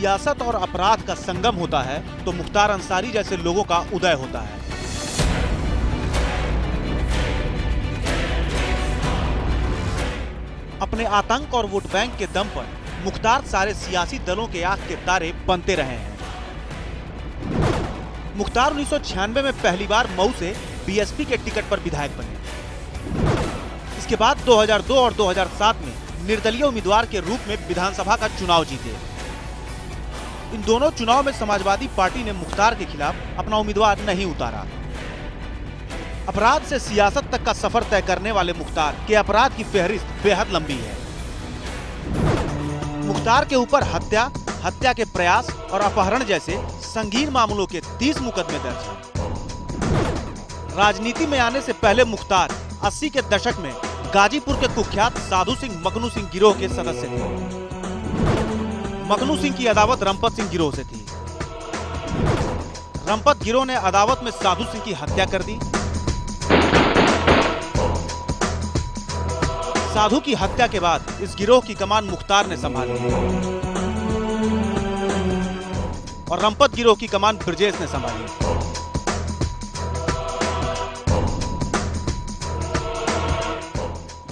सियासत और अपराध का संगम होता है तो मुख्तार अंसारी जैसे लोगों का उदय होता है। अपने आतंक और वोट बैंक के दम पर मुख्तार सारे सियासी दलों के आंख के तारे बनते रहे हैं। मुख्तार 1996 में पहली बार मऊ से बीएसपी के टिकट पर विधायक बने। इसके बाद 2002 और 2007 में निर्दलीय उम्मीदवार के रूप में विधानसभा का चुनाव जीते। इन दोनों चुनाव में समाजवादी पार्टी ने मुख्तार के खिलाफ अपना उम्मीदवार नहीं उतारा। अपराध से सियासत तक का सफर तय करने वाले मुख्तार के अपराध की फहरिस्त बेहद लंबी है। मुख्तार के ऊपर हत्या, हत्या के प्रयास और अपहरण जैसे संगीन मामलों के 30 मुकदमे दर्ज हैं। राजनीति में आने से पहले मुख्तार 80 के दशक में गाजीपुर के कुख्यात साधु सिंह मखनू सिंह गिरोह के सदस्य थे। मखनू सिंह की अदावत रंपत सिंह गिरोह से थी। रंपत गिरोह ने अदावत में साधु सिंह की हत्या कर दी। साधु की हत्या के बाद इस गिरोह की कमान मुख्तार ने संभाली और रंपत गिरोह की कमान ब्रजेश ने संभाली।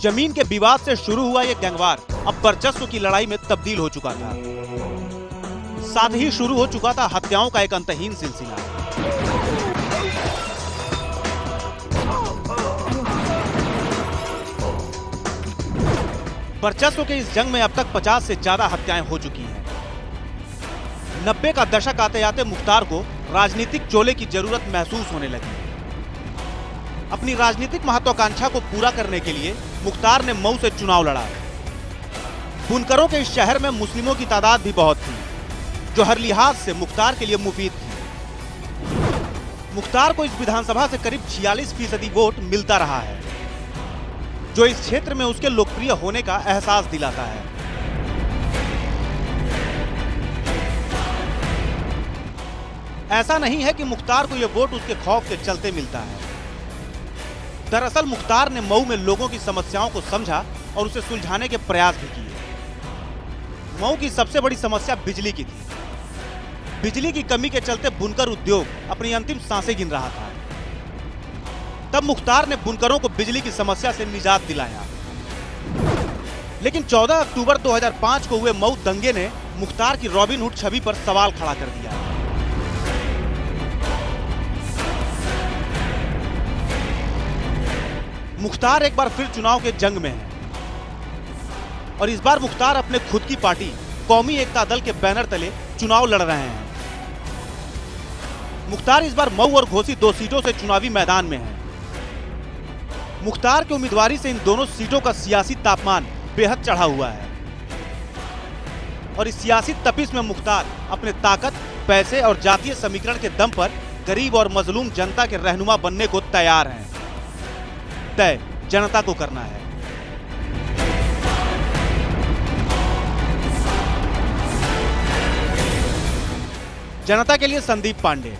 जमीन के विवाद से शुरू हुआ यह गैंगवार अब वर्चस्व की लड़ाई में तब्दील हो चुका था। साथ ही शुरू हो चुका था हत्याओं का एक अंतहीन सिलसिला। वर्चस्व के इस जंग में अब तक 50 से ज्यादा हत्याएं हो चुकी हैं। 90 का दशक आते आते मुख्तार को राजनीतिक चोले की जरूरत महसूस होने लगी। अपनी राजनीतिक महत्वाकांक्षा को पूरा करने के लिए मुख्तार ने मऊ से चुनाव लड़ा। बुनकरों के इस शहर में मुस्लिमों की तादाद भी बहुत थी, जो हर लिहाज से मुख्तार के लिए मुफीद थी। मुख्तार को इस विधानसभा से करीब 46% वोट मिलता रहा है, जो इस क्षेत्र में उसके लोकप्रिय होने का एहसास दिलाता है। ऐसा नहीं है कि मुख्तार को यह वोट उसके खौफ के चलते मिलता है। दरअसल मुख्तार ने मऊ में लोगों की समस्याओं को समझा और उसे सुलझाने के प्रयास भी किए। मऊ की सबसे बड़ी समस्या बिजली की थी। बिजली की कमी के चलते बुनकर उद्योग अपनी अंतिम सांसें गिन रहा था। तब मुख्तार ने बुनकरों को बिजली की समस्या से निजात दिलाया। लेकिन 14 अक्टूबर 2005 को हुए मऊ दंगे ने मुख्तार की रॉबिन हुड छवि पर सवाल खड़ा कर दिया। मुख्तार एक बार फिर चुनाव के जंग में है और इस बार मुख्तार अपने खुद की पार्टी कौमी एकता दल के बैनर तले चुनाव लड़ रहे हैं। मुख्तार इस बार मऊ और घोसी 2 सीटों से चुनावी मैदान में है। मुख्तार की उम्मीदवारी से इन दोनों सीटों का सियासी तापमान बेहद चढ़ा हुआ है और इस सियासी तपिश में मुख्तार अपने ताकत, पैसे और जातीय समीकरण के दम पर गरीब और मजलूम जनता के रहनुमा बनने को तैयार हैं। तय जनता को करना है। जनता के लिए संदीप पांडे।